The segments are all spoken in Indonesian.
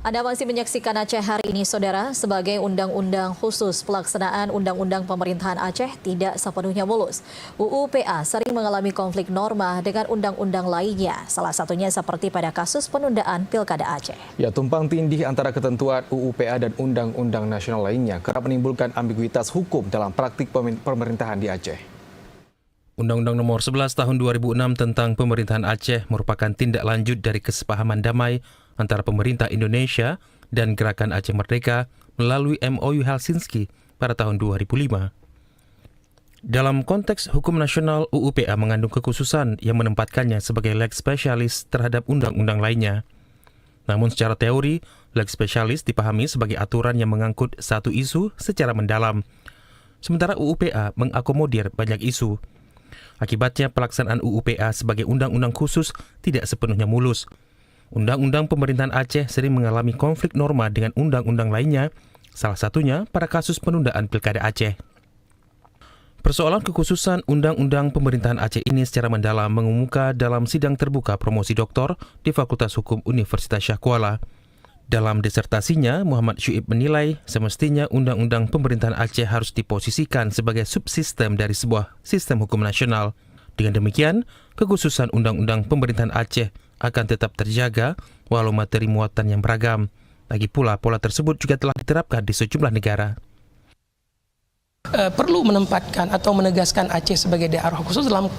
Anda masih menyaksikan Aceh hari ini, Saudara. Sebagai undang-undang khusus, pelaksanaan undang-undang pemerintahan Aceh tidak sepenuhnya mulus. UU PA sering mengalami konflik norma dengan undang-undang lainnya, salah satunya seperti pada kasus penundaan Pilkada Aceh. Ya, tumpang tindih antara ketentuan UU PA dan undang-undang nasional lainnya kerap menimbulkan ambiguitas hukum dalam praktik pemerintahan di Aceh. Undang-Undang Nomor 11 Tahun 2006 tentang Pemerintahan Aceh merupakan tindak lanjut dari kesepahaman damai antara pemerintah Indonesia dan Gerakan Aceh Merdeka melalui MOU Helsinki pada tahun 2005. Dalam konteks hukum nasional, UU PA mengandung kekhususan yang menempatkannya sebagai leg spesialis terhadap undang-undang lainnya. Namun secara teori, leg spesialis dipahami sebagai aturan yang mengangkut satu isu secara mendalam. Sementara UU PA mengakomodir banyak isu. Akibatnya pelaksanaan UU PA sebagai undang-undang khusus tidak sepenuhnya mulus. Undang-undang pemerintahan Aceh sering mengalami konflik norma dengan undang-undang lainnya, salah satunya pada kasus penundaan Pilkada Aceh. Persoalan kekhususan undang-undang pemerintahan Aceh ini secara mendalam mengemuka dalam sidang terbuka promosi doktor di Fakultas Hukum Universitas Syah Kuala. Dalam disertasinya, Muhammad Syuib menilai semestinya undang-undang pemerintahan Aceh harus diposisikan sebagai subsistem dari sebuah sistem hukum nasional. Dengan demikian, kekhususan undang-undang pemerintahan Aceh akan tetap terjaga walau materi muatan yang beragam. Lagi pula, pola tersebut juga telah diterapkan di sejumlah negara. Perlu menempatkan atau menegaskan Aceh sebagai daerah khusus dalam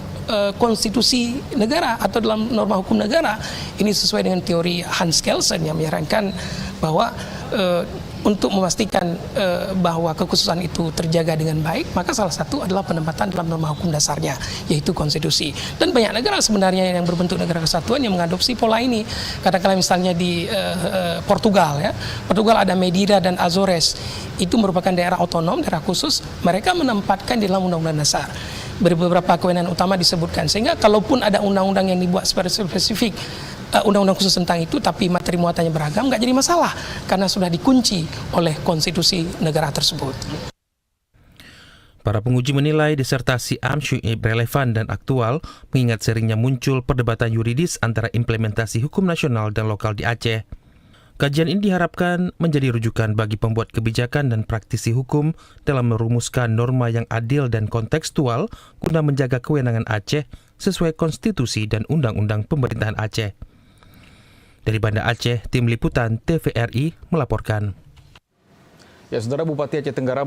konstitusi negara atau dalam norma hukum negara. Ini sesuai dengan teori Hans Kelsen yang menyarankan bahwa untuk memastikan bahwa kekhususan itu terjaga dengan baik, maka salah satu adalah penempatan dalam norma hukum dasarnya, yaitu konstitusi. Dan banyak negara sebenarnya yang berbentuk negara kesatuan yang mengadopsi pola ini. Katakanlah misalnya di Portugal, ya. Portugal ada Madeira dan Azores. Itu merupakan daerah otonom, daerah khusus. Mereka menempatkan di dalam undang-undang dasar. Beberapa kewenangan utama disebutkan. Sehingga kalaupun ada undang-undang yang dibuat spesifik, undang-undang khusus tentang itu, tapi materi muatannya beragam, nggak jadi masalah karena sudah dikunci oleh konstitusi negara tersebut. Para penguji menilai disertasi Syuib relevan dan aktual mengingat seringnya muncul perdebatan yuridis antara implementasi hukum nasional dan lokal di Aceh. Kajian ini diharapkan menjadi rujukan bagi pembuat kebijakan dan praktisi hukum dalam merumuskan norma yang adil dan kontekstual guna menjaga kewenangan Aceh sesuai konstitusi dan undang-undang pemerintahan Aceh. Dari Banda Aceh, Tim Liputan TVRI melaporkan. Ya, Saudara, Bupati Aceh Tenggara